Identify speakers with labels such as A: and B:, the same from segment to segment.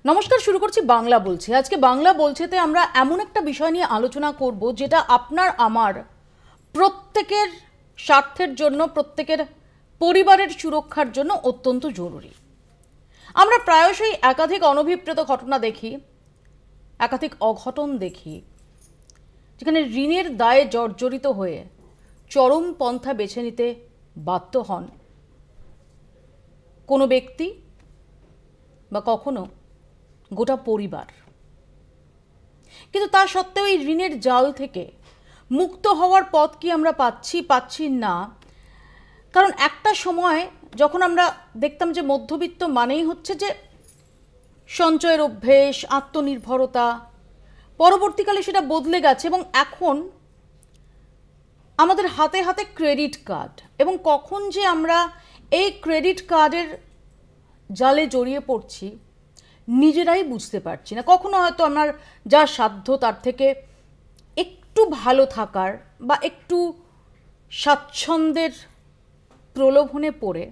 A: নমস্কার, শুরু করছি বাংলা বলছে। আজকে বাংলা বলছেতে আমরা এমন একটা বিষয় নিয়ে আলোচনা করব যেটা আপনার আমার প্রত্যেকের স্বার্থের জন্য, প্রত্যেকের পরিবারের সুরক্ষার জন্য অত্যন্ত জরুরি। আমরা প্রায়শই একাধিক অনভিপ্রেত ঘটনা দেখি, একাধিক অঘটন দেখি, যেখানে ঋণের দায়ে জর্জরিত হয়ে চরম পন্থা বেছে নিতে বাধ্য হন কোনো ব্যক্তি বা কখনো গোটা পরিবার। কিন্তু তা সত্ত্বেও এই ঋণের জাল থেকে মুক্ত হওয়ার পথ কি আমরা পাচ্ছি না। কারণ একটা সময় যখন আমরা দেখতাম যে মধ্যবিত্ত মানেই হচ্ছে যে সঞ্চয়ের অভ্যেস, আত্মনির্ভরতা, পরবর্তীকালে সেটা বদলে গেছে এবং এখন আমাদের হাতে হাতে ক্রেডিট কার্ড, এবং কখন যে আমরা এই ক্রেডিট কার্ডের জালে জড়িয়ে পড়ছি নিজেরাই বুঝতে পারছি না। কখনো হয়তো আমার যা সাধ্য তার থেকে একটু ভালো থাকার বা একটু স্বাচ্ছন্দ্যের প্রলোভনে পড়ে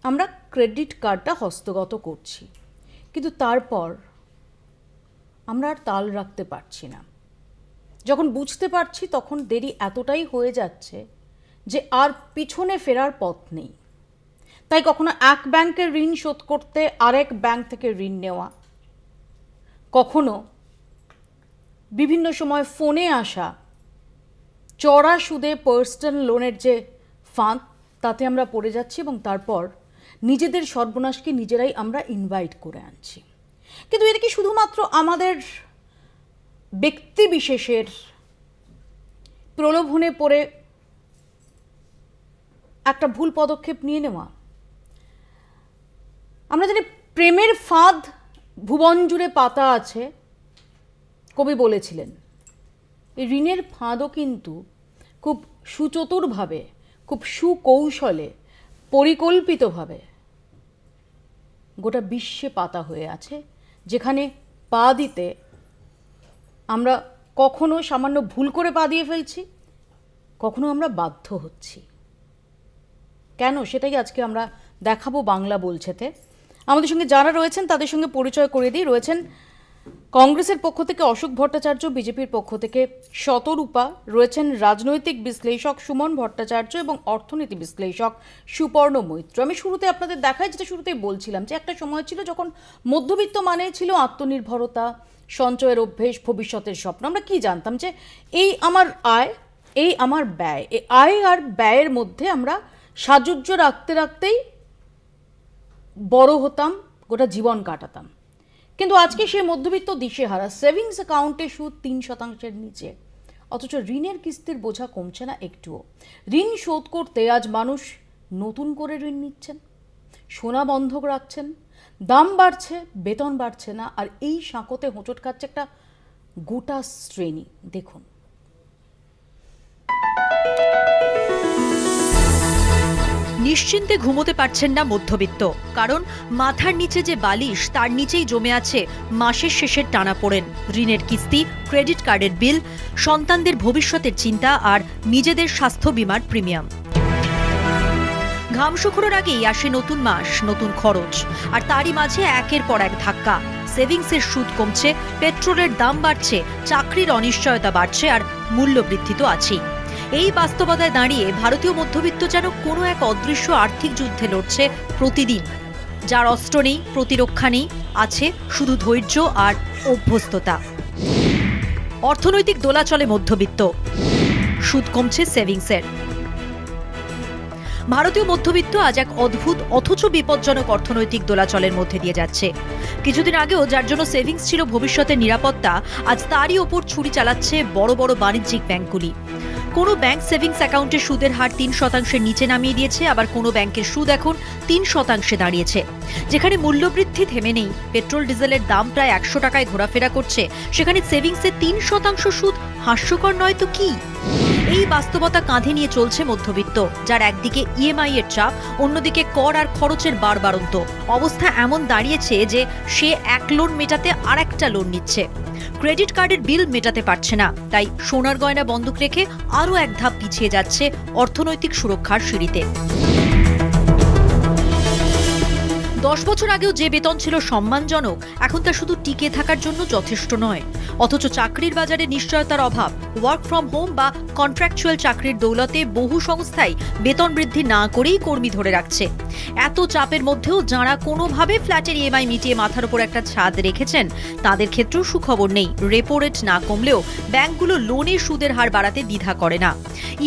A: আমরা ক্রেডিট কার্ডটা হস্তগত করছি, কিন্তু তারপর আমরা আর তাল রাখতে পারছি না। যখন বুঝতে পারছি তখন দেরি এতটাই হয়ে যাচ্ছে যে আর পিছনে ফেরার পথ নেই। তাই কখনো এক ব্যাংকের ঋণ শোধ করতে আরেক ব্যাংক থেকে ঋণ নেওয়া, কখনো বিভিন্ন সময় ফোনে আসা চড়া সুদে পার্সোনাল লোনের যে ফাঁদ, তাতে আমরা পড়ে যাচ্ছি এবং তারপর নিজেদের সর্বনাশকে নিজেরাই আমরা ইনভাইট করে আনছি। কিন্তু এটা কি শুধুমাত্র আমাদের ব্যক্তি বিশেষের প্রলোভনে পড়ে একটা ভুল পদক্ষেপ নিয়ে নেওয়া? আমরা জানি প্রেমের ফাঁদ ভুবন জুড়ে পাতা আছে, কবি বলেছিলেন। এই ঋণের ফাঁদও কিন্তু খুব সুচতুরভাবে, খুব সুকৌশলে, পরিকল্পিতভাবে গোটা বিশ্বে পাতা হয়ে আছে, যেখানে পা দিতে আমরা কখনো সামান্য ভুল করে পা দিয়ে ফেলছি, কখনো আমরা বাধ্য হচ্ছি। কেন, সেটাই আজকে আমরা দেখাবো বাংলা বলছেতে। আমাদের সঙ্গে যারা রয়েছেন তাদের সঙ্গে পরিচয় করে দিই। রয়েছেন কংগ্রেসের পক্ষ থেকে অশোক ভট্টাচার্য, বিজেপির পক্ষ থেকে শতরূপা, রয়েছেন রাজনৈতিক বিশ্লেষক সুমন ভট্টাচার্য এবং অর্থনীতি বিশ্লেষক সুপর্ণ মৈত্র। আমি শুরুতে আপনাদের দেখাই, যেটা শুরুতেই বলছিলাম, যে একটা সময় ছিল যখন মধ্যবিত্ত মানে ছিল আত্মনির্ভরতা, সঞ্চয়ের অভ্যেস, ভবিষ্যতের স্বপ্ন। আমরা কি জানতাম যে এই আমার আয়, এই আমার ব্যয়, এই আয় আর ব্যয়ের মধ্যে আমরা সাজুজ্য রাখতে রাখতেই বড় হতাম, গোটা জীবন কাটাতাম। কিন্তু আজকে সেই মধ্যবিত্ত দিশেহারা, সেভিংস অ্যাকাউন্টে সুদ 3% নিচে, অথচ ঋণের কিস্তির বোঝা কমছে না একটুও। ঋণ শোধ করতে আজ মানুষ নতুন করে ঋণ নিচ্ছেন, সোনা বন্ধক রাখছেন, দাম বাড়ছে, বেতন বাড়ছে না, আর এই সাঁকোতে হোঁচট খাচ্ছে একটা গোটা শ্রেণী। দেখুন,
B: নিশ্চিন্তে ঘুমোতে পারছেন না মধ্যবিত্ত, কারণ মাথার নিচে যে বালিশ তার নিচেই জমে আছে মাসের শেষের টানাপোড়েন, ঋণের কিস্তি, ক্রেডিট কার্ডের বিল, সন্তানদের ভবিষ্যতের চিন্তা আর নিজেদের স্বাস্থ্য বীমার প্রিমিয়াম। ঘাম শুকোনোর আগেই আসে নতুন মাস, নতুন খরচ, আর তারই মাঝে একের পর এক ধাক্কা। সেভিংসের সুদ কমছে, পেট্রোলের দাম বাড়ছে, চাকরির অনিশ্চয়তা বাড়ছে, আর মূল্যবৃদ্ধি তো আছেই। এই বাস্তবতায় দাঁড়িয়ে ভারতীয় মধ্যবিত্ত যেন কোনো এক অদৃশ্য আর্থিক যুদ্ধে লড়ছে প্রতিদিন, যার অস্ত্র নেই, প্রতিরক্ষা নেই, আছে শুধু ধৈর্য আর অভ্যস্ততা। অর্থনৈতিক দোলাচলে মধ্যবিত্ত, সুদ কমছে সেভিংসের। ভারতীয় মধ্যবিত্ত আজ এক অদ্ভুত অথচ বিপজ্জনক অর্থনৈতিক দোলাচলের মধ্যে দিয়ে যাচ্ছে। কিছুদিন আগেও যার জন্য সেভিংস ছিল ভবিষ্যতের নিরাপত্তা, আজ তারই ওপর ছুরি চালাচ্ছে বড় বড় বাণিজ্যিক ব্যাংকগুলি। কোনো ব্যাংক সেভিংস অ্যাকাউন্টের সুদের হার 3% নিচে নামিয়ে দিয়েছে, আবার কোনো ব্যাংকের সুদ এখন 3% দাঁড়িয়েছে। যেখানে মূল্যবৃদ্ধি থেমে নেই, পেট্রোল ডিজেলের দাম প্রায় 100 টাকায় ঘোরাফেরা করছে, সেখানে সেভিংসে 3% সুদ হাস্যকর নয় তো কি? এই বাস্তবতা কাঁধে নিয়ে চলছে মধ্যবিত্ত, যার একদিকে ইএমআই এর চাপ, অন্যদিকে কর আর খরচের বাড়বাড়ন্ত। অবস্থা এমন দাঁড়িয়েছে যে সে এক লোন মেটাতে আরেকটা লোন নিচ্ছে। ক্রেডিট কার্ডের বিল মেটাতে পারছে না, তাই সোনার গয়না বন্ধক রেখে আরও এক ধাপ পিছিয়ে যাচ্ছে অর্থনৈতিক সুরক্ষার সিঁড়িতে। 10 বছর আগেও যে বেতন ছিল সম্মানজনক, এখন তা শুধু টিকে থাকার জন্য যথেষ্ট নয়। অথচ চাকরির বাজারে নিশ্চয়তার অভাব, ওয়ার্ক ফ্রম হোম বা কন্ট্রাকচুয়াল চাকরির দৌলতে বহু সংস্থাই বেতন বৃদ্ধি না করেই কর্মী ধরে রাখছে। এত চাপের মধ্যেও যাঁরা কোনোভাবে ফ্ল্যাটের ইএমআই মিটিয়ে মাথার উপর একটা ছাদ রেখেছেন, তাদের ক্ষেত্রেও সুখবর নেই। রেপো রেট না কমলেও ব্যাংকগুলো লোনের সুদের হার বাড়াতে দ্বিধা করে না।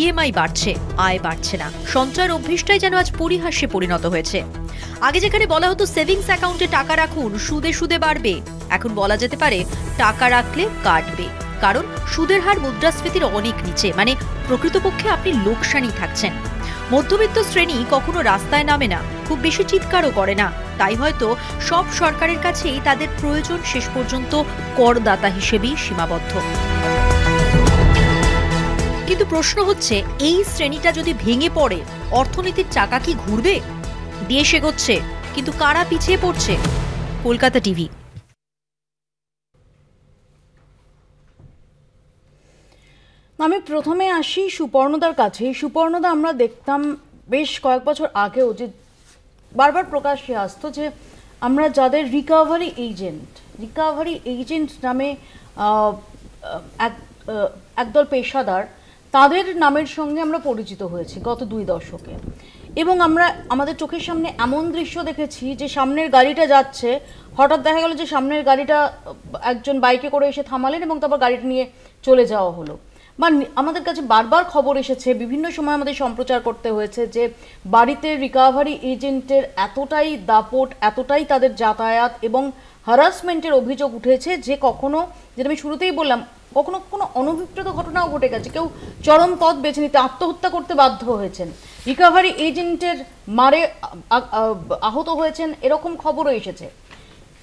B: ইএমআই বাড়ছে, আয় বাড়ছে না। সঞ্চয়ের অভ্যেসটাই যেন আজ পরিহাস্যে পরিণত হয়েছে। আগে যেখানে বলা হতো সেভিংস অ্যাকাউন্টে টাকা রাখুন, সুদে সুদে বাড়বে, এখন বলা যেতে পারে টাকা রাখলে কাটবে। কারণ সুদের হার মুদ্রাস্ফীতির অনেক নিচে, মানে প্রকৃতপক্ষে আপনি লোকসানই থাকছেন। মধ্যবিত্ত শ্রেণী কখনো রাস্তায় নামে না, খুব বেশি চিৎকারও করে না। তাই হয়তো সব সরকারের কাছেই তাদের প্রয়োজন শেষ পর্যন্ত করদাতা হিসেবেই সীমাবদ্ধ। কিন্তু প্রশ্ন হচ্ছে, এই শ্রেণীটা যদি ভেঙে পড়ে, অর্থনীতির চাকা কি ঘুরবে? দেশ এগোচ্ছে, কিন্তু কারা পিছিয়ে পড়ছে? কলকাতা টিভি।
A: আমি প্রথমে আসি সুপর্ণদার কাছে। সুপর্ণদা, আমরা দেখতাম বেশ কয়েক বছর আগেও যে বারবার প্রকাশ্যে আসতো যে আমরা যাদের রিকভারি এজেন্ট নামে একদল পেশাদার, তাদের নামের সঙ্গে আমরা পরিচিত হয়েছি গত 2 দশকে। এবং আমরা আমাদের চোখের সামনে এমন দৃশ্য দেখেছি যে সামনের গাড়িটা যাচ্ছে, হঠাৎ দেখা গেল যে সামনের গাড়িটা একজন বাইকে করে এসে থামালেন এবং তারপর গাড়িটা নিয়ে চলে যাওয়া হলো। বা আমাদের কাছে বারবার খবর এসেছে, বিভিন্ন সময় আমাদের সম্প্রচার করতে হয়েছে যে বাড়িতে রিকভারি এজেন্টের এতটাই দাপট, এতটাই তাদের যাতায়াত এবং হ্যারাসমেন্টের অভিযোগ উঠেছে যে কখনো, যেটা আমি শুরুতেই বললাম, কখনো কোনো অনভিপ্রেত ঘটনাও ঘটে গেছে। কেউ চরম পথ বেছে নিতে আত্মহত্যা করতে বাধ্য হয়েছেন, রিকভারি এজেন্টের মারে আহত হয়েছেন, এরকম খবরও এসেছে।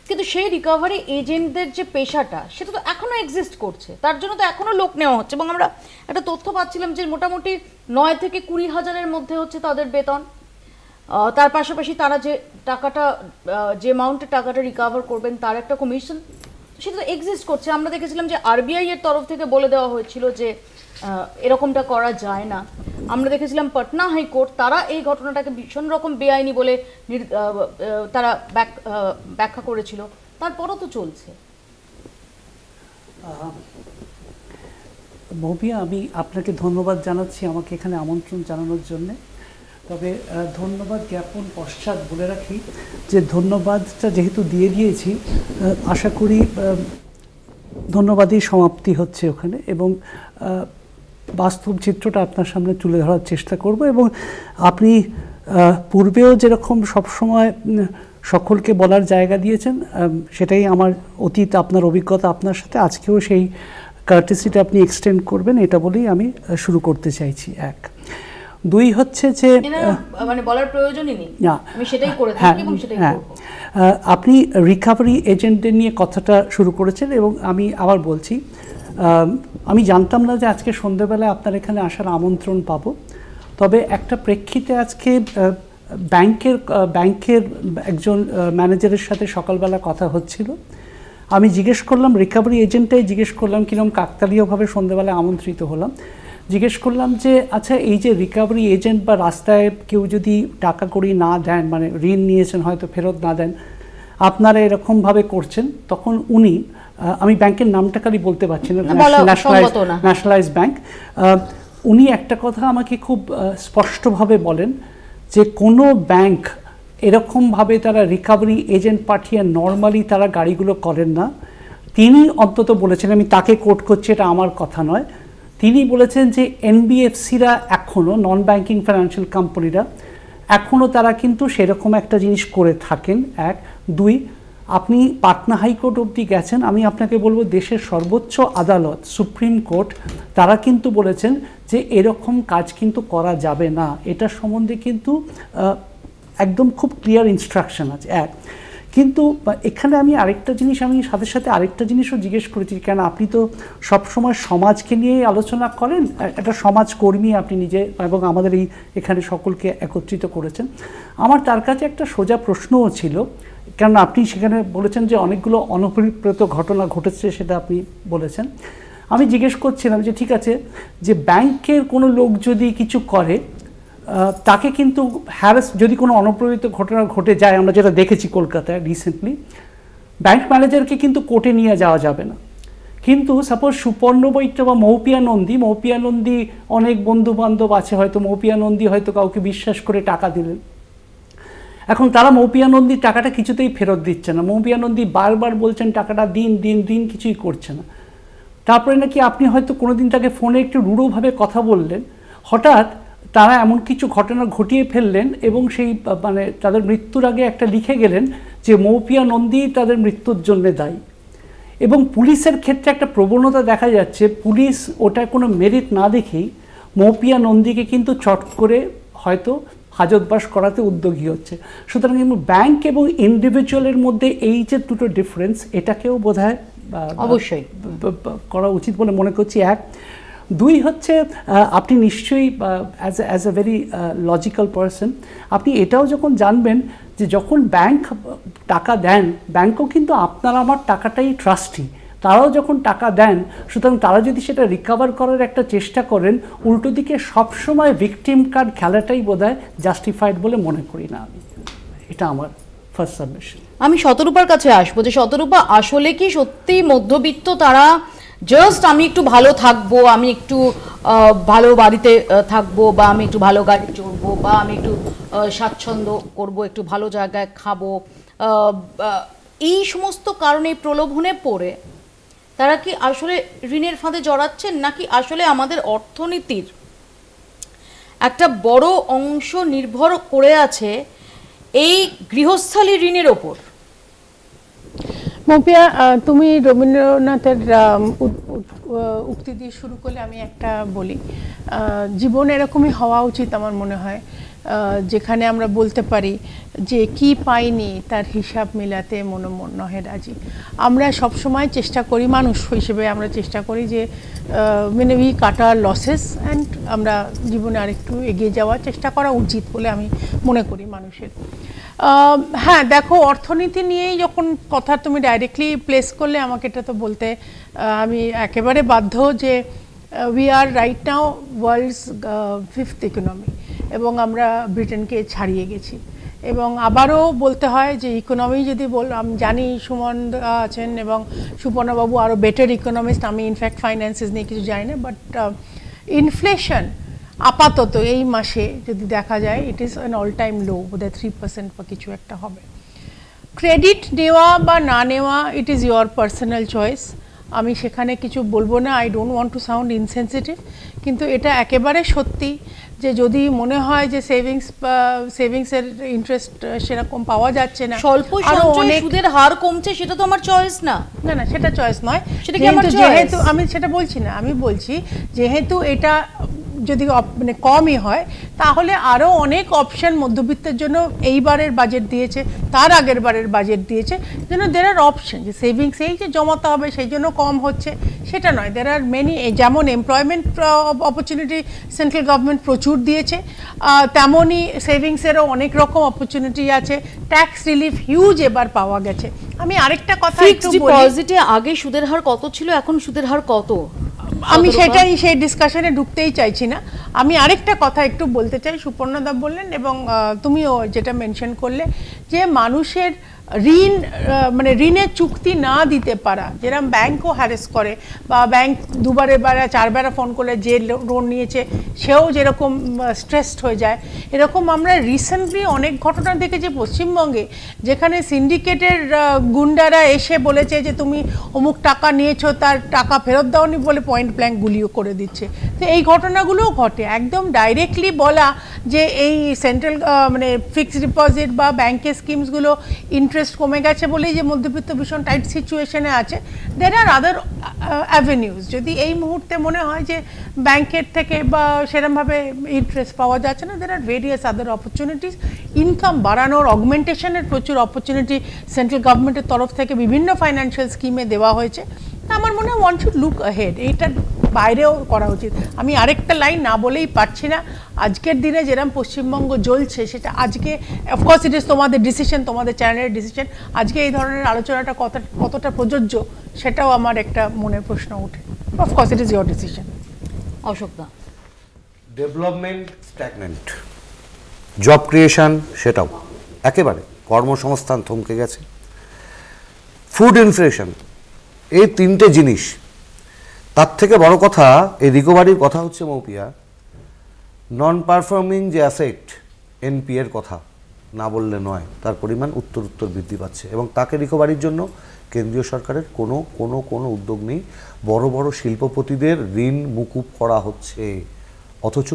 A: কিন্তু সেই রিকভারি এজেন্টদের যে পেশাটা, সেটা তো এখনো এক্সিস্ট করছে, তার জন্য তো এখনো লোক নেওয়া হচ্ছে। এবং আমরা একটা তথ্য পাচ্ছিলাম যে মোটামুটি 9 থেকে 20 হাজারের মধ্যে হচ্ছে তাদের বেতন। তার পাশাপাশি তারা যে টাকাটা, যে অ্যামাউন্টের টাকাটা রিকভার করবেন, তার একটা কমিশন, সেটা তো এক্সিস্ট করছে। আমরা দেখেছিলাম যে আরবিআই এর তরফ থেকে বলে দেওয়া হয়েছিল যে এরকমটা করা যায় না। আমরা দেখেছিলাম পাটনা হাইকোর্ট, তারা এই ঘটনাটাকে ভীষণ রকম বেআইনি বলে তারা ব্যাখ্যা করেছিল। তারপরও তো চলছে।
C: ভবিয়া, আমি আপনাকে ধন্যবাদ জানাচ্ছি আমাকে এখানে আমন্ত্রণ জানানোর জন্যে। তবে ধন্যবাদ জ্ঞাপন পশ্চাৎ বলে রাখি যে ধন্যবাদটা যেহেতু দিয়ে দিয়েছি, আশা করি ধন্যবাদই সমাপ্তি হচ্ছে ওখানে, এবং বাস্তব চিত্রটা আপনার সামনে তুলে ধরার চেষ্টা করব। এবং আপনি পূর্বেও যেরকম সবসময় সকলকে বলার জায়গা দিয়েছেন, সেটাই আমার অতীত আপনার অভিজ্ঞতা আপনার সাথে, আজকেও সেই কার্টেসিটা আপনি এক্সটেন্ড করবেন, এটা বলেই আমি শুরু করতে চাইছি। 1, 2 হচ্ছে যে
A: মানে বলার প্রয়োজনই নেই, আমি সেটাই করে থাকি এবং সেটাই করব।
C: আপনি রিকভারি এজেন্টদের নিয়ে কথাটা শুরু করেছেন, এবং আমি আবার বলছি, আমি জানতাম না যে আজকে সন্ধ্যেবেলায় আপনার এখানে আসার আমন্ত্রণ পাবো। তবে একটা প্রেক্ষিতে আজকে ব্যাংকের একজন ম্যানেজারের সাথে সকালবেলা কথা হচ্ছিল। আমি জিজ্ঞেস করলাম, রিকভারি এজেন্টটাই জিজ্ঞেস করলাম, কিরকম কাকতালীয়ভাবে সন্ধ্যেবেলায় আমন্ত্রিত হলাম। জিজ্ঞেস করলাম যে আচ্ছা, এই যে রিকভারি এজেন্ট বা রাস্তায় কেউ যদি টাকা কড়ি না দেন, মানে ঋণ নিয়েছেন হয়তো ফেরত না দেন, আপনারা এরকমভাবে করছেন, তখন উনি, আমি ব্যাংকের নামটা খালি বলতে পারছি না, ন্যাশনালাইজ ব্যাংক, উনি একটা কথা আমাকে খুব স্পষ্টভাবে বলেন যে কোনো ব্যাংক এরকমভাবে তারা রিকভারি এজেন্ট পাঠিয়ে নর্মালি তারা গাড়িগুলো করেন না। তিনি অন্তত বলেছেন, আমি তাকে কোট করছি, এটা আমার কথা নয়, তিনি বলেছেন যে এনবিএফসিরা এখনও, নন ব্যাংকিং ফাইন্যান্সিয়াল কোম্পানিরা এখনও তারা কিন্তু সেরকম একটা জিনিস করে থাকেন। 1, 2, আপনি পাটনা হাইকোর্ট অবধি গেছেন, আমি আপনাকে বলবো দেশের সর্বোচ্চ আদালত সুপ্রিম কোর্ট, তারা কিন্তু বলেছেন যে এরকম কাজ কিন্তু করা যাবে না, এটা সম্বন্ধে কিন্তু একদম খুব ক্লিয়ার ইনস্ট্রাকশন আছে। 1, কিন্তু এখানে আমি আরেকটা জিনিস, আমি সাথে সাথে আরেকটা জিনিসও জিজ্ঞেস করেছি, কেন আপনি তো সবসময় সমাজকে নিয়েই আলোচনা করেন, একটা সমাজকর্মী আপনি নিজে, এবং আমাদের এখানে সকলকে একত্রিত করেছেন। আমার তার কাছে একটা সোজা প্রশ্নও ছিল, কারণ আপনি সেখানে বলেছেন যে অনেকগুলো অনভিপ্রেত ঘটনা ঘটেছে, সেটা আপনি বলেছেন। আমি জিজ্ঞেস করছিলাম যে ঠিক আছে, যে ব্যাংকের কোনো লোক যদি কিছু করে, তাকে কিন্তু হ্যারাস যদি কোনো অনুপ্রবিত ঘটনা ঘটে যায়, আমরা যেটা দেখেছি কলকাতায় রিসেন্টলি, ব্যাংক ম্যানেজারকে কিন্তু কোর্টে নিয়ে যাওয়া যাবে না। কিন্তু সাপোজ সুপর্ণ বৈদ্য বা মৌপিয়া নন্দী অনেক বন্ধু বান্ধব আছে, হয়তো মৌপিয়া নন্দী হয়তো কাউকে বিশ্বাস করে টাকা দিলেন, এখন তারা মৌপিয়া নন্দীর টাকাটা কিছুতেই ফেরত দিচ্ছে না, মৌপিয়া নন্দী বারবার বলছেন টাকাটা দিন কিছুই করছে না। তারপরে নাকি আপনি হয়তো কোনোদিন তাকে ফোনে একটু রূঢ়ভাবে কথা বললেন, হঠাৎ তারা এমন কিছু ঘটনা ঘটিয়ে ফেললেন এবং সেই মানে তাদের মৃত্যুর আগে একটা লিখে গেলেন যে মৌপিয়া নন্দী তাদের মৃত্যুর জন্য দায়ী। এবং পুলিশের ক্ষেত্রে একটা প্রবণতা দেখা যাচ্ছে, পুলিশ ওটা কোনো মেরিট না দেখেই মৌপিয়া নন্দীকে কিন্তু চট করে হয়তো হাজতবাস করাতে উদ্যোগী হচ্ছে। সুতরাং ব্যাংক এবং ইন্ডিভিজুয়ালের মধ্যে এই যে দুটো ডিফারেন্স, এটাকেও বোধহয়
A: অবশ্যই
C: করা উচিত বলে মনে করছি। এক, দুই হচ্ছে আপনি নিশ্চয়ই as a very logical person আপনি এটাও যখন জানবেন যে যখন ব্যাংক টাকা দেন, ব্যাংকও কিন্তু আপনার আমার টাকাটাই ট্রাস্টি, তারাও যখন টাকা দেন, সুতরাং তারা যদি সেটা রিকভার করার একটা চেষ্টা করেন, উল্টো দিকে সবসময় ভিকটিম কার্ড খেলাটাই বোধহয় জাস্টিফাইড বলে মনে করি না আমি। এটা আমার ফার্স্ট সাবমিশন।
A: আমি শতরূপার কাছে আসবো যে শতরূপা, আসলে কি সত্যি মধ্যবিত্ত তারা জাস্ট আমি একটু ভালো থাকবো, আমি একটু ভালো বাড়িতে থাকবো, বা আমি একটু ভালো গাড়ি চড়বো, বা আমি একটু স্বাচ্ছন্দ্য করবো, একটু ভালো জায়গায় খাবো, এই সমস্ত কারণে প্রলোভনে পড়ে তারা কি আসলে ঋণের ফাঁদে জড়াচ্ছেন, নাকি আসলে আমাদের অর্থনীতির একটা বড় অংশ নির্ভর করে আছে এই গৃহস্থালী ঋণের ওপর?
D: মৌপিয়া, তুমি রবীন্দ্রনাথের উক্তি দিয়ে শুরু করলে আমি একটা বলি, জীবন এরকমই হওয়া উচিত আমার মনে হয়, যেখানে আমরা বলতে পারি যে কি পাইনি তার হিসাব মিলাতে মন নহে রাজি। আমরা সবসময় চেষ্টা করি, মানুষ হিসেবে আমরা চেষ্টা করি যে মানে we cut our losses and আমরা জীবনে আরেকটু এগিয়ে যাওয়ার চেষ্টা করা উচিত বলে আমি মনে করি মানুষের। হ্যাঁ, দেখো, অর্থনীতি নিয়েই যখন কথা তুমি ডাইরেক্টলি প্লেস করলে আমাকে এটা তো বলতে আমি একেবারে বাধ্য যে we are right now world's 5th economy, এবং আমরা ব্রিটেনকে ছাড়িয়ে গেছি। এবং আবারও বলতে হয় যে ইকোনমি যদি আমি জানি সুমন আছেন এবং সুপর্ণবাবু আরও বেটার ইকোনমিস্ট, আমি ইনফ্যাক্ট ফাইন্যান্সেস নিয়ে কিছু জানি না, বাট ইনফ্লেশন আপাতত এই মাসে যদি দেখা যায় it is an all time লো, বোধহয় 3% বা কিছু একটা হবে। ক্রেডিট নেওয়া বা না নেওয়া ইট ইজ ইয়োর পার্সোনাল চয়েস, আমি সেখানে কিছু বলবো না, I don't want to sound insensitive, কিন্তু এটা একেবারে সত্যি যে যদি মনে হয় যে সেভিংসের ইন্টারেস্ট সেরকম পাওয়া যাচ্ছে না,
A: স্বল্প সঞ্চয়ে সুদের হার কমছে, সেটা তো আমার চয়েস না।
D: না না, সেটা চয়েস নয়,
A: সেটা কি আমার চয়েস?
D: যেহেতু আমি সেটা বলছি না, আমি বলছি যেহেতু এটা যদি মানে কমই হয়, তাহলে আরও অনেক অপশান মধ্যবিত্তের জন্য এইবারের বাজেট দিয়েছে, তার আগের বারের বাজেট দিয়েছে, যেন দের আর অপশান যে সেভিংস এই যে জমাতে হবে সেই জন্য কম হচ্ছে সেটা নয়। দের আর মেনি, যেমন এমপ্লয়মেন্ট অপরচুনিটি সেন্ট্রাল গভর্নমেন্ট প্রচুর দিয়েছে, তেমনই সেভিংসেরও অনেক রকম অপরচুনিটি আছে, ট্যাক্স রিলিফ হিউজ এবার পাওয়া গেছে। আমি আরেকটা কথা একটু বলি,
A: ডিপোজিটে আগে সুদের হার কত ছিল, এখন সুদের হার কত?
D: আমি সেই ডিসকাশনে ঢুকতেই চাইছি না। আমি আরেকটা কথা একটু বলতে চাই, সুপর্ণদা বললেন এবং তুমিও যেটা মেনশন করলে যে মানুষের ঋণ মানে ঋণের চুক্তি না দিতে পারা, যেরকম ব্যাংকও হ্যারেস করে, বা ব্যাংক দুবারে বারে চারবারে ফোন করে যে লোন নিয়েছে সেও যেরকম স্ট্রেসড হয়ে যায়, এরকম আমরা রিসেন্টলি অনেক ঘটনা দেখেছি পশ্চিমবঙ্গে, যেখানে সিন্ডিকেটের গুন্ডারা এসে বলেছে যে তুমি অমুক টাকা নিয়েছো, তার টাকা ফেরত দাওনি বলে পয়েন্ট ব্ল্যাঙ্ক গুলিও করে দিচ্ছে। তো এই ঘটনাগুলোও ঘটে। একদম ডাইরেক্টলি বলা যে এই সেন্ট্রাল মানে ফিক্সড ডিপোজিট বা ব্যাংকের স্কিমসগুলো ইন্টারেস্ট কমে গেছে বলেই যে মধ্যবিত্ত ভীষণ টাইট সিচুয়েশনে আছে, দের আর আদার অ্যাভিনিউজ। যদি এই মুহূর্তে মনে হয় যে ব্যাংকের থেকে বা সেরকমভাবে ইন্টারেস্ট পাওয়া যাচ্ছে না, দের আর ভেরিয়াস আদার অপরচুনিটিস, ইনকাম বাড়ানোর অগমেন্টেশনের প্রচুর অপরচুনিটি সেন্ট্রাল গভর্নমেন্টের তরফ থেকে বিভিন্ন ফাইন্যান্সিয়াল স্কিমে দেওয়া হয়েছে। আমার মনে হয় ওয়ান শুড লুক আহেড, এইটার বাইরেও করা উচিত। আমি আরেকটা লাইন না বলেই পারছি না, আজকের দিনে যেরকম পশ্চিমবঙ্গ জ্বলছে সেটা আজকে অফকোর্স ইট ইজ তোমাদের ডিসিশন, তোমাদের চ্যানেলের ডিসিশন, আজকে এই ধরনের আলোচনাটা কতটা প্রযোজ্য সেটাও আমার একটা মনে প্রশ্ন ওঠে। Of course it is your decision.
A: অশোকদা,
E: ডেভেলপমেন্ট স্ট্যাগন্যান্ট, জব ক্রিয়েশন সেটাও একেবারে, কর্মসংস্থান থমকে গেছে, ফুড ইনফ্লেশন, এই তিনটে জিনিস। তার থেকে বড় কথা, এই রিকভারির কথা হচ্ছে মৌপিয়া, নন পারফর্মিং যে অ্যাসেট এনপি এর কথা না বললে নয়, তার পরিমাণ উত্তর বৃদ্ধি পাচ্ছে এবং তাকে রিকভারির জন্য কেন্দ্রীয় সরকারের কোনো উদ্যোগ নেই। বড় বড় শিল্পপতিদের ঋণ মুকুব করা হচ্ছে, অথচ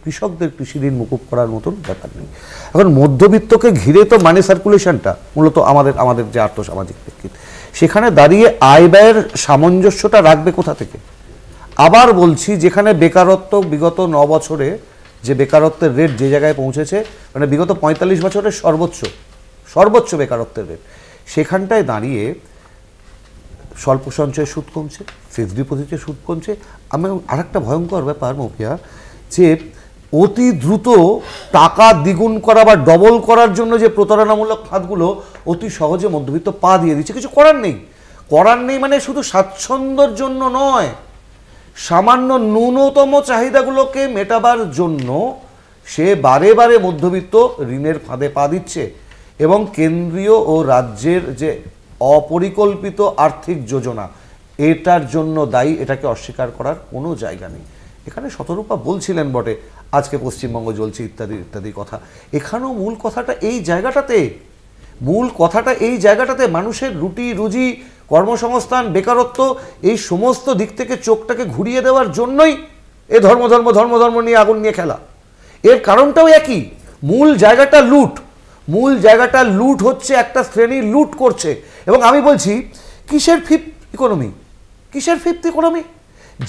E: কৃষকদের কৃষি ঋণ মুকুব করার মতন ব্যাপার নেই। এখন মধ্যবিত্তকে ঘিরে তো মানি সার্কুলেশনটা মূলত আমাদের যে আর্থসামাজিক প্রেক্ষিত, সেখানে দাঁড়িয়ে আয় ব্যয়ের সামঞ্জস্যটা রাখবে কোথা থেকে? আবার বলছি, যেখানে বেকারত্ব বিগত 9 বছরে যে বেকারত্বের রেট যে জায়গায় পৌঁছেছে, মানে বিগত 45 বছরের সর্বোচ্চ বেকারত্বের রেট, সেখানটায় দাঁড়িয়ে স্বল্প সঞ্চয় সুদ কমছে, ফিক্সড ডিপোজিটে সুদ কমছে। আমি আরেকটা ভয়ঙ্কর ব্যাপার মৌপিয়া, যে অতি দ্রুত টাকা দ্বিগুণ করা বা ডবল করার জন্য যে প্রতারণামূলক খাতগুলো অতি সহজে মধ্যবিত্ত পা দিয়ে দিচ্ছে। কিছু করার নেই মানে শুধু স্বাচ্ছন্দ্যের জন্য নয়, সামান্য ন্যূনতম চাহিদাগুলোকে মেটাবার জন্য সে বারে বারে মধ্যবিত্ত ঋণের ফাঁদে পা দিচ্ছে। এবং কেন্দ্রীয় ও রাজ্যের যে অপরিকল্পিত আর্থিক যোজনা, এটার জন্য দায়ী, এটাকে অস্বীকার করার কোনো জায়গা নেই। এখানে শতরূপা বলছিলেন বটে আজকে পশ্চিমবঙ্গ জ্বলছে ইত্যাদি কথা, এখানেও মূল কথাটা এই জায়গাটাতে মানুষের রুটি রুজি, কর্মসংস্থান, বেকারত্ব, এই সমস্ত দিক থেকে চোখটাকে ঘুরিয়ে দেওয়ার জন্যই এ ধর্ম নিয়ে আগুন নিয়ে খেলা। এর কারণটাও একই, মূল জায়গাটা লুট হচ্ছে, একটা শ্রেণী লুট করছে। এবং আমি বলছি, কিসের ফিফথ ইকোনমি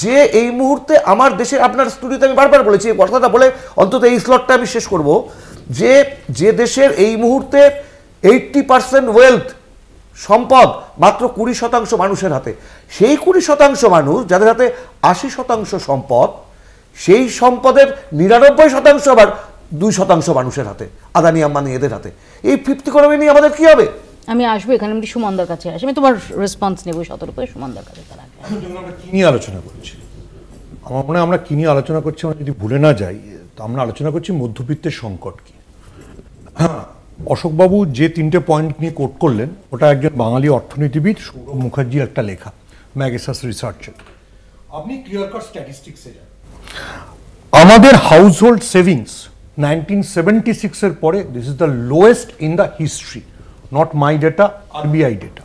E: যে এই মুহূর্তে আমার দেশের, আপনার স্টুডিওতে আমি বারবার বলেছি এই কথাটা, বলে অন্তত এই স্লটটা আমি শেষ করব, যে দেশের এই মুহূর্তে 80% ওয়েলথ, সম্পদ মাত্র 20% মানুষের হাতে, সেই 20% মানুষ যাদের হাতে 80% সম্পদ, সেই সম্পদের 99% আবার 2% মানুষের হাতে, আদানি আম্বানি এদের হাতে। এই ফিফথ ইকোনমি নিয়ে আমাদের কি হবে?
A: আমি আসবো এখানে, আমি সুমনদার কাছে আসি, আমি তোমার রেসপন্স নেব শতরূপে, সুমনদার কাছে। তার আগে
F: আমরা কি নিয়ে আলোচনা করছি, আমার মনে হয় আমরা কি নিয়ে আলোচনা করছি আমরা যদি ভুলে না যাই, তো আমরা আলোচনা করছি মধ্যবিত্তের সংকট কি। হ্যাঁ, অশোকবাবু যে 3টে পয়েন্ট নিয়ে কোট করলেন, ওটা একজন বাঙালি অর্থনীতিবিদ সৌরভ মুখার্জির একটা লেখা, ম্যাগেসাস রিসার্চের। আপনি ক্লিয়ার কাট স্ট্যাটিস্টিক্সে যান, আমাদের হাউস হোল্ড সেভিংস 1976 এর পরে this is the lowest in the history, not my data, RBI data.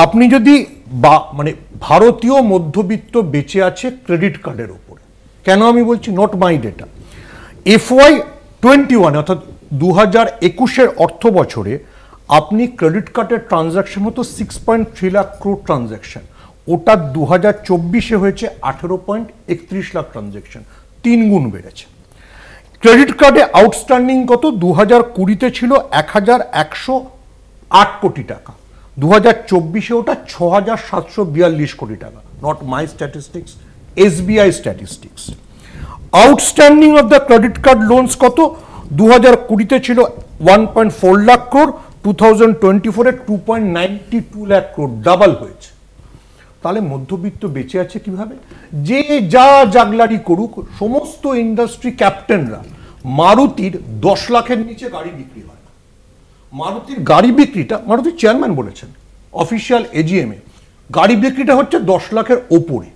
F: আপনি যদি মানে ভারতীয় মধ্যবিত্ত বেঁচে আছে ক্রেডিট কার্ডের উপরে, কেন আমি বলছি নট মাই ডেটা, FY21 অর্থাৎ 2021 অর্থ বছরে আপনি ক্রেডিট কার্ডের ট্রানজ্যাকশন হতো 6.3 লাখ ক্রোড় ট্রানজ্যাকশন, ওটা 2024 হয়েছে 18.31 লাখ ট্রানজ্যাকশন, 3 গুণ বেড়েছে। ক্রেডিট কার্ডে আউটস্ট্যান্ডিং কত? 2020 ছিল 1108 কোটি টাকা, 2024 ওটা 6742 কোটি টাকা, not my statistics, SBI statistics. Outstanding of the credit card loans কত? 2020 ছিল 1.4 লাখ ক্রোড়, 2024 2.92 লাখ ক্রোড়, ডাবল হয়েছে। তাহলে মধ্যবিত্ত বেঁচে আছে কিভাবে? যে যা জাগলারি করুক, সমস্ত ইন্ডাস্ট্রি ক্যাপ্টেনরা, মারুতির 10 লাখের নিচে গাড়ি বিক্রি হয় না। মারুতির গাড়ি বিক্রিটা, মারুতির চেয়ারম্যান বলেছেন অফিসিয়াল এজিএমে, গাড়ি বিক্রিটা হচ্ছে 10 লাখের ওপরে।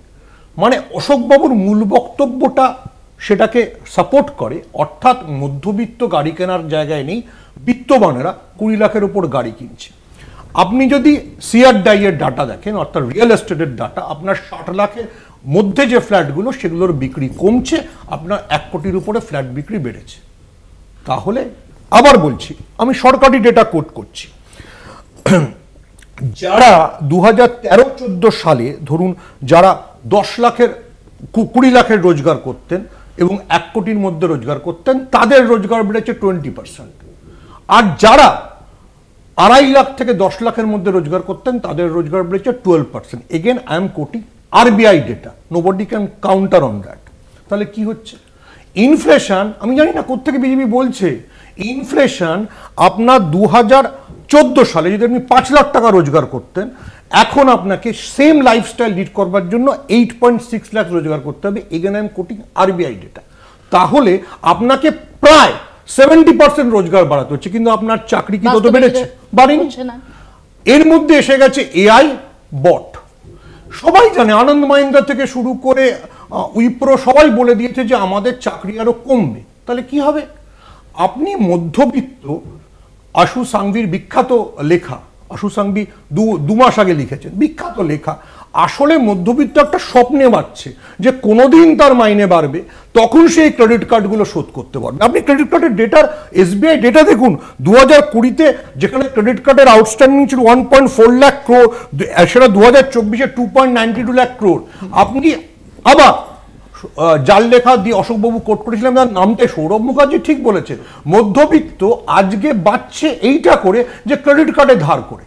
F: মানে অশোকবাবুর মূল বক্তব্যটা সেটাকে সাপোর্ট করে, অর্থাৎ মধ্যবিত্ত গাড়ি কেনার জায়গায় নেই, বিত্তবানেরা 20 লাখের ওপর গাড়ি কিনছে। আপনি যদি CRDAI এর ডাটা দেখেন, অর্থাৎ রিয়েল এস্টেটের ডাটা, আপনার 60 লাখের মধ্যে যে ফ্ল্যাটগুলো সেগুলোর বিক্রি কমছে, আপনার 1 কোটির উপরে ফ্ল্যাট বিক্রি বেড়েছে। তাহলে আবার বলছি, আমি সরকারি ডেটা কোট করছি, যারা 2013-14 সালে ধরুন যারা 20 লাখের রোজগার করতেন এবং 1 কোটির মধ্যে রোজগার করতেন, তাদের রোজগার বেড়েছে 20%। আর যারা 2.5 লাখ থেকে 10 লাখের মধ্যে রোজগার করতেন, তাদের রোজগার বেড়েছে 12%। Again I am coating RBI data, nobody can counter on that. তাহলে কি হচ্ছে? ইনফ্লেশন, আমি জানি না কোত্থেকে বিজেপি বলছে, ইনফ্লেশন আপনার 2014 সালে যদি আপনি 5 লাখ টাকা রোজগার করতেন, এখন আপনাকে সেম লাইফস্টাইল লিড করবার জন্য 8.6 লাখ রোজগার করতে হবে। Again I am coating RBI data. তাহলে আপনাকে প্রায় 70% রোজগার বাড়াতে হচ্ছে, কিন্তু আপনার চাকরি কি তত
A: বাস্তবে
F: বেড়েছে?
A: সেটা
F: বাড়েনি।
A: হচ্ছে না।
F: এর মধ্যে এসে গেছে এআই বট। সবাই জানে, আনন্দ মাহিন্দ্রা থেকে শুরু করে উইপ্রো সবাই বলে দিয়েছে যে আমাদের চাকরি আরো কমবে। তাহলে কি হবে? আপনি মধ্যবিত্ত, আশু সাংভির বিখ্যাত লেখা, আশু সাংভি 2 মাস আগে লিখেছেন বিখ্যাত লেখা, আসলে মধ্যবিত্ত একটা স্বপ্নে বাড়ছে যে কোনোদিন তার মাইনে বাড়বে, তখন সেই ক্রেডিট কার্ডগুলো শোধ করতে পারবে। আপনি ক্রেডিট কার্ডের ডেটার, এসবিআই ডেটা দেখুন, 2020-তে যেখানে ক্রেডিট কার্ডের আউটস্ট্যান্ডিং ছিল 1.4 লাখ ক্রোড়, সেটা 2024-এ 2.92 লাখ ক্রোড়। আপনি আবার জাল লেখা দিয়ে অশোকবাবু কোট করেছিলাম, তার নামটা সৌরভ মুখার্জি ঠিক বলেছেন, মধ্যবিত্ত আজকে বাড়ছে এইটা করে যে ক্রেডিট কার্ডে ধার করে।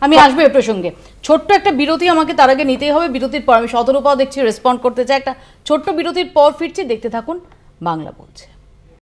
A: আমি আসবো এ প্রসঙ্গে, ছোট্ট একটা বিরতি আমাকে তার আগে নিতেই হবে। বিরতির পর আমি শতরূপাও দেখছি রেসপন্ড করতে চাই, একটা ছোট্ট বিরতির পর ফিরছি, দেখতে থাকুন বাংলা বলছে।